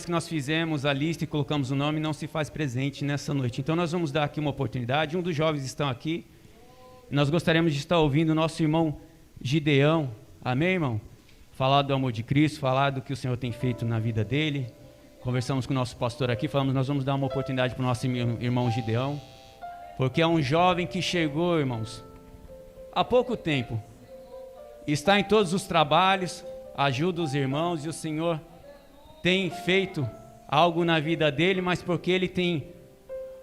que nós fizemos a lista e colocamos o nome não se faz presente nessa noite. Então nós vamos dar aqui uma oportunidade. Um dos jovens está aqui. Nós gostaríamos de estar ouvindo o nosso irmão Gideão. Amém, irmão? Falar do amor de Cristo, falar do que o Senhor tem feito na vida dele. Conversamos com o nosso pastor aqui, falamos, nós vamos dar uma oportunidade para o nosso irmão Gideão, porque é um jovem que chegou, irmãos, há pouco tempo, está em todos os trabalhos, ajuda os irmãos, e o Senhor tem feito algo na vida dele, mas porque ele tem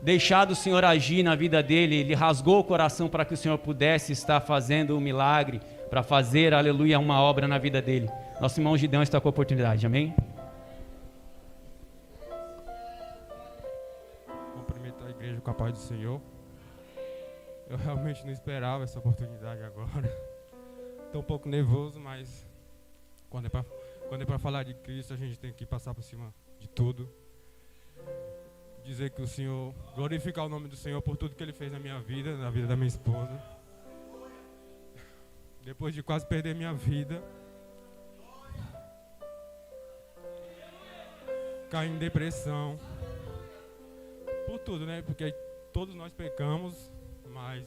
deixado o Senhor agir na vida dele, ele rasgou o coração para que o Senhor pudesse estar fazendo um milagre, para fazer, aleluia, uma obra na vida dele. Nosso irmão Gideão está com a oportunidade, amém? Cumprimento a igreja com a paz do Senhor. Eu realmente não esperava essa oportunidade agora. Estou um pouco nervoso, mas quando é para falar de Cristo, a gente tem que passar por cima de tudo. Dizer que o Senhor, glorificar o nome do Senhor por tudo que Ele fez na minha vida, na vida da minha esposa. Depois de quase perder minha vida, caí em depressão, por tudo, né? Porque todos nós pecamos, mas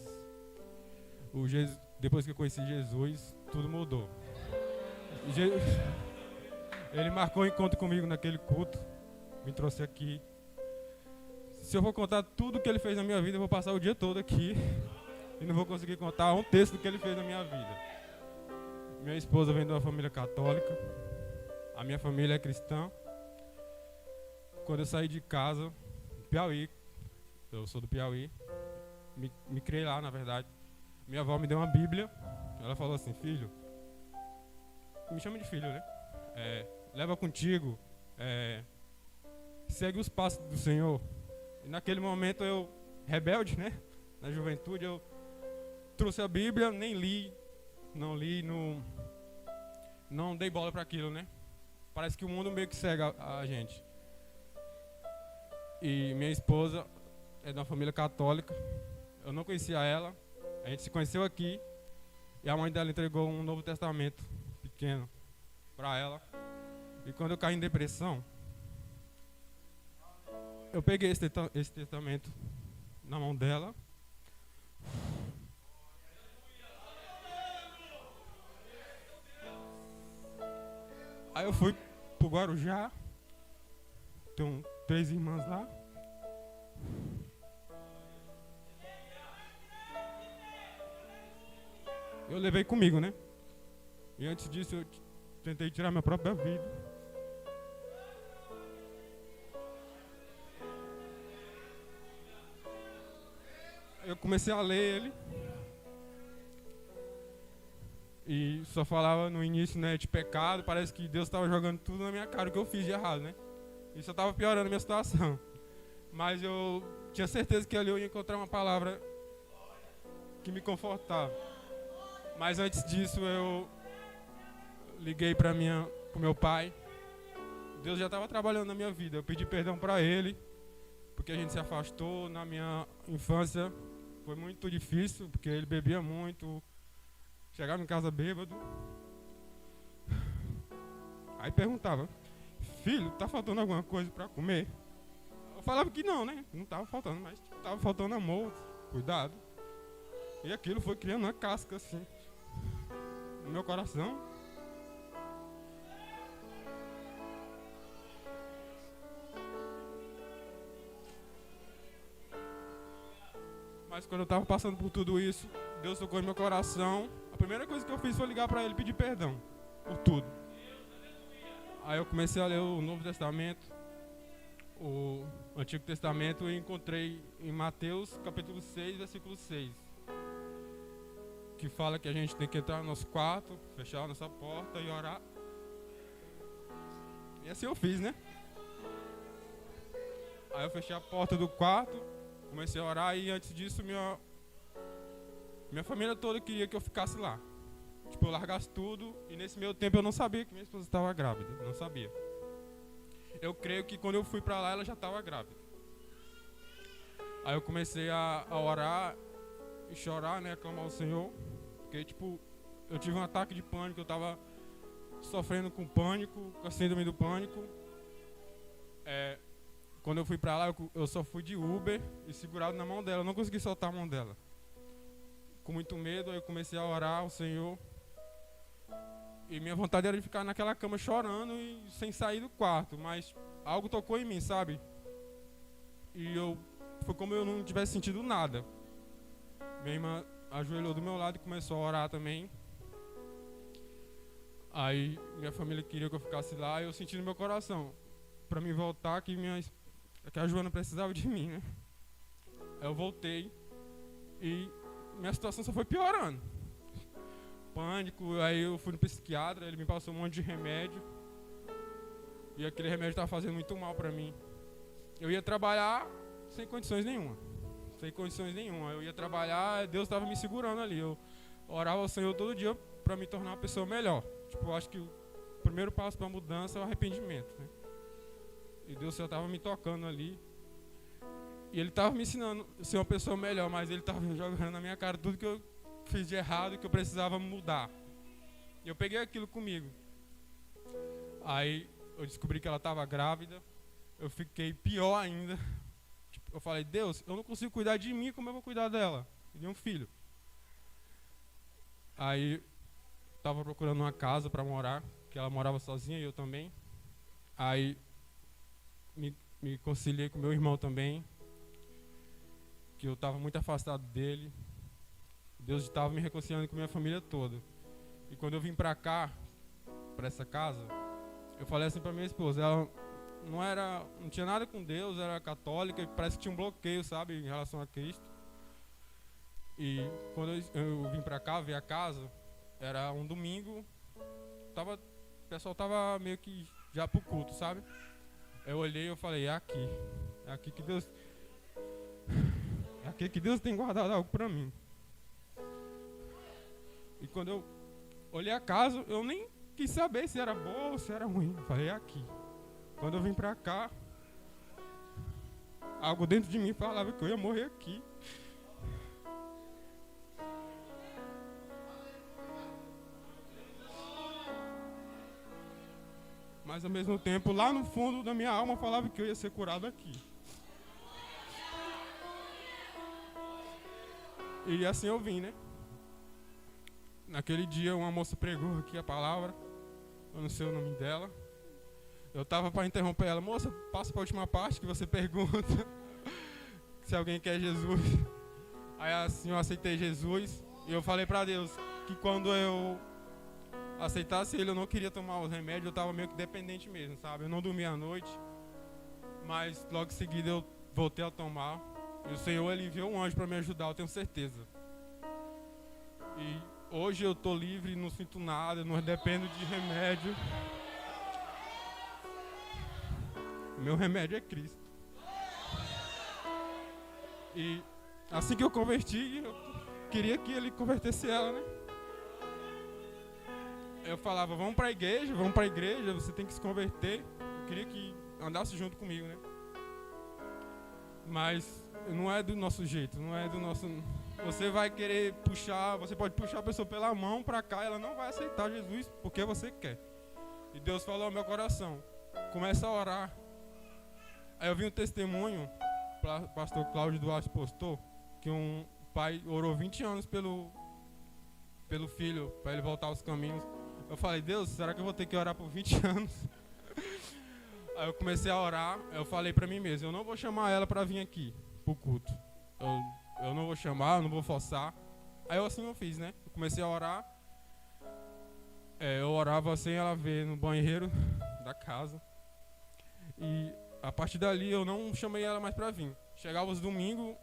depois que eu conheci Jesus, tudo mudou. Ele marcou um encontro comigo naquele culto, me trouxe aqui. Se eu for contar tudo que Ele fez na minha vida, eu vou passar o dia todo aqui e não vou conseguir contar um terço do que Ele fez na minha vida. Minha esposa vem de uma família católica, a minha família é cristã. Quando eu saí de casa, Piauí, eu sou do Piauí, me criei lá, na verdade. Minha avó me deu uma Bíblia, ela falou assim, filho, me chama de filho, né? Leva contigo, segue os passos do Senhor. E naquele momento eu, rebelde, né? Na juventude, eu trouxe a Bíblia, nem li, não dei bola para aquilo, né? Parece que o mundo meio que cega a gente. E minha esposa é de uma família católica, eu não conhecia ela, a gente se conheceu aqui, e a mãe dela entregou um Novo Testamento pequeno para ela. E quando eu caí em depressão, eu peguei esse testamento na mão dela. Aí eu fui pro Guarujá, tem 3 irmãs lá. Eu levei comigo, né? E antes disso eu tentei tirar minha própria vida. Eu comecei a ler ele. E só falava no início, né, de pecado. Parece que Deus estava jogando tudo na minha cara, o que eu fiz de errado, né? E só estava piorando a minha situação. Mas eu tinha certeza que ali eu ia encontrar uma palavra que me confortava. Mas antes disso eu liguei para o meu pai. Deus já estava trabalhando na minha vida. Eu pedi perdão para ele, porque a gente se afastou. Na minha infância foi muito difícil, porque ele bebia muito. Chegava em casa bêbado. Aí perguntava, filho, tá faltando alguma coisa para comer? Eu falava que não, né? Não estava faltando, mas estava faltando amor, cuidado. E aquilo foi criando uma casca assim no meu coração. Mas quando eu estava passando por tudo isso, Deus tocou no meu coração. A primeira coisa que eu fiz foi ligar para Ele e pedir perdão por tudo. Aí eu comecei a ler o Novo Testamento, o Antigo Testamento, e encontrei em Mateus capítulo 6, versículo 6, que fala que a gente tem que entrar no nosso quarto, fechar a nossa porta e orar. E assim eu fiz, né? Aí eu fechei a porta do quarto, comecei a orar, e antes disso minha família toda queria que eu ficasse lá. Tipo, eu largasse tudo, e nesse meio tempo eu não sabia que minha esposa estava grávida, não sabia. Eu creio que quando eu fui pra lá, ela já estava grávida. Aí eu comecei a orar e chorar, né, aclamar ao Senhor, porque tipo, eu tive um ataque de pânico, eu estava sofrendo com pânico, com a síndrome do pânico. quando eu fui pra lá, eu só fui de Uber e segurado na mão dela. Eu não consegui soltar a mão dela. Com muito medo, aí eu comecei a orar ao Senhor. E minha vontade era de ficar naquela cama chorando e sem sair do quarto. Mas algo tocou em mim, sabe? E foi como eu não tivesse sentido nada. Minha irmã ajoelhou do meu lado e começou a orar também. Aí minha família queria que eu ficasse lá e eu senti no meu coração pra me voltar que a Joana precisava de mim, né? Aí eu voltei e minha situação só foi piorando. Pânico, aí eu fui no psiquiatra, ele me passou um monte de remédio. E aquele remédio estava fazendo muito mal pra mim. Eu ia trabalhar sem condições nenhuma. Sem condições nenhuma. Eu ia trabalhar, Deus estava me segurando ali. Eu orava ao Senhor todo dia pra me tornar uma pessoa melhor. Tipo, eu acho que o primeiro passo pra mudança é o arrependimento, né? E Deus já estava me tocando ali. E Ele estava me ensinando a ser uma pessoa melhor, mas Ele estava jogando na minha cara tudo que eu fiz de errado e que eu precisava mudar. E eu peguei aquilo comigo. Aí eu descobri que ela estava grávida. Eu fiquei pior ainda. Tipo, eu falei, Deus, eu não consigo cuidar de mim, como eu vou cuidar dela? De um filho. Aí estava procurando uma casa para morar, que ela morava sozinha e eu também. Aí me conciliei com meu irmão também, que eu estava muito afastado dele. Deus estava me reconciliando com minha família toda. E quando eu vim para cá, para essa casa, eu falei assim para minha esposa, ela não tinha nada com Deus, era católica e parece que tinha um bloqueio, sabe, em relação a Cristo. E quando eu vim para cá ver a casa, era um domingo, o pessoal tava meio que já pro culto, sabe? Eu olhei e eu falei, é aqui que Deus tem guardado algo para mim. E quando eu olhei a casa, eu nem quis saber se era boa ou se era ruim. Eu falei, é aqui. Quando eu vim pra cá, algo dentro de mim falava que eu ia morrer aqui. Mas ao mesmo tempo, lá no fundo da minha alma falava que eu ia ser curado aqui. E assim eu vim, né? Naquele dia uma moça pregou aqui a palavra, eu não sei o nome dela. Eu tava para interromper ela, moça, passa para a última parte que você pergunta se alguém quer Jesus. Aí assim eu aceitei Jesus e eu falei para Deus que quando eu aceitasse Ele, eu não queria tomar os remédios, eu tava meio que dependente mesmo, sabe? Eu não dormia à noite, mas logo em seguida eu voltei a tomar. E o Senhor, Ele enviou um anjo para me ajudar, eu tenho certeza. E hoje eu tô livre, não sinto nada, não dependo de remédio. Meu remédio é Cristo. E assim que eu converti, eu queria que Ele convertesse ela, né? Eu falava, vamos pra igreja, você tem que se converter. Eu queria que andasse junto comigo, né? Mas não é do nosso jeito, não é do nosso... Você vai querer puxar, você pode puxar a pessoa pela mão pra cá, ela não vai aceitar Jesus porque você quer. E Deus falou ao meu coração, começa a orar. Aí eu vi um testemunho, o pastor Cláudio Duarte postou, que um pai orou 20 anos pelo filho, para ele voltar aos caminhos. Eu falei, Deus, será que eu vou ter que orar por 20 anos? Aí eu comecei a orar, eu falei para mim mesmo, eu não vou chamar ela para vir aqui, pro culto. Eu não vou chamar, eu não vou forçar. Aí eu fiz, né? Eu comecei a orar. Eu orava sem ela ver no banheiro da casa. E a partir dali eu não chamei ela mais para vir. Chegava os domingos,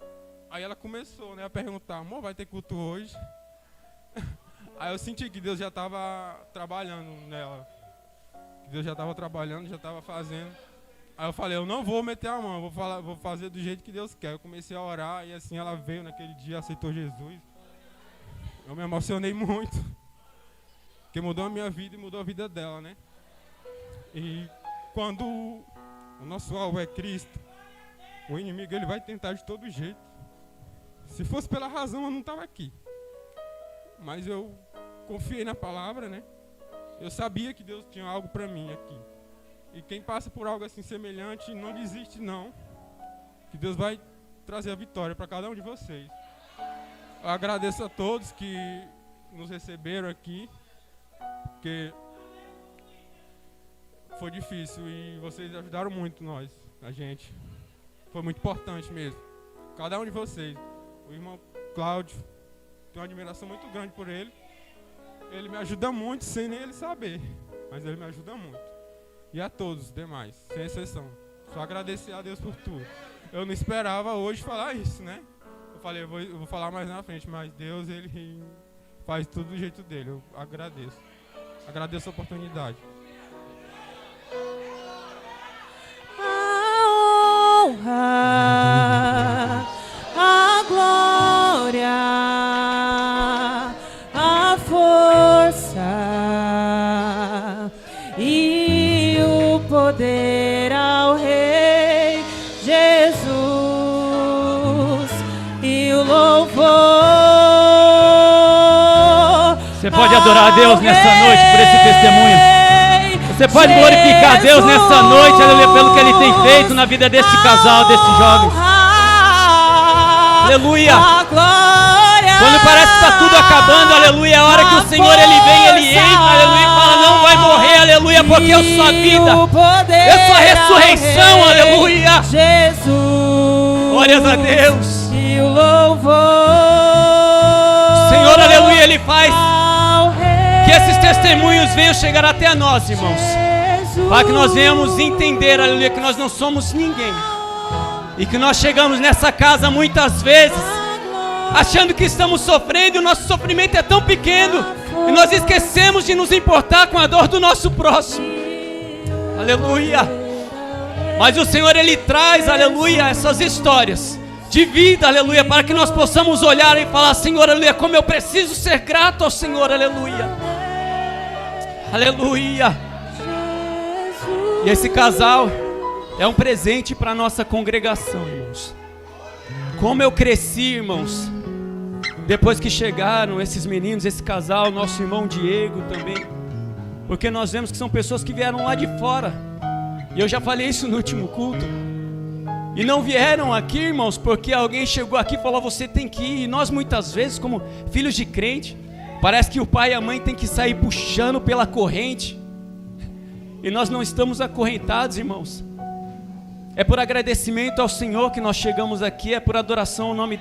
aí ela começou, né, a perguntar, amor, vai ter culto hoje? Aí eu senti que Deus já estava trabalhando nela. Que Deus já estava trabalhando, já estava fazendo. Aí eu falei, eu não vou meter a mão, vou fazer do jeito que Deus quer. Eu comecei a orar e assim ela veio naquele dia, aceitou Jesus. Eu me emocionei muito. Porque mudou a minha vida e mudou a vida dela, né? E quando o nosso alvo é Cristo, o inimigo ele vai tentar de todo jeito. Se fosse pela razão, eu não estava aqui. Mas eu confiei na palavra, né? Eu sabia que Deus tinha algo para mim aqui. E quem passa por algo assim semelhante, não desiste não. Que Deus vai trazer a vitória para cada um de vocês. Eu agradeço a todos que nos receberam aqui, porque foi difícil e vocês ajudaram muito a gente. Foi muito importante mesmo. Cada um de vocês. O irmão Cláudio, tenho uma admiração muito grande por ele. Ele me ajuda muito sem nem ele saber, mas ele me ajuda muito. E a todos os demais, sem exceção. Só agradecer a Deus por tudo. Eu não esperava hoje falar isso, né? Eu falei, eu vou falar mais na frente, mas Deus, Ele faz tudo do jeito dele. Eu agradeço. Agradeço a oportunidade. A honra, a glória, a força e o poder ao Rei Jesus e o louvor. Você pode adorar a Deus nessa noite por esse testemunho. Você pode glorificar a Deus nessa noite, aleluia, pelo que Ele tem feito na vida desse casal, desses jovens. Aleluia. Quando parece que está tudo acabando, aleluia, é a hora que o Senhor Ele vem, Ele entra, aleluia, e fala, não vai morrer, aleluia, porque eu sou a vida, eu sou a ressurreição, aleluia. Glórias a Deus. E o louvor. Senhor, aleluia, Ele faz que esses testemunhos venham chegar até nós, irmãos, para que nós venhamos entender, aleluia, que nós não somos ninguém e que nós chegamos nessa casa muitas vezes achando que estamos sofrendo e o nosso sofrimento é tão pequeno e nós esquecemos de nos importar com a dor do nosso próximo, aleluia. Mas o Senhor, Ele traz, aleluia, essas histórias de vida, aleluia, para que nós possamos olhar e falar, Senhor, aleluia, como eu preciso ser grato ao Senhor, aleluia, aleluia. E esse casal é um presente para a nossa congregação, irmãos. Como eu cresci, irmãos, depois que chegaram esses meninos, esse casal, nosso irmão Diego também, porque nós vemos que são pessoas que vieram lá de fora, e eu já falei isso no último culto. E não vieram aqui, irmãos, porque alguém chegou aqui e falou, você tem que ir. E nós muitas vezes, como filhos de crente, parece que o pai e a mãe tem que sair puxando pela corrente. E nós não estamos acorrentados, irmãos. É por agradecimento ao Senhor que nós chegamos aqui, é por adoração ao nome dele.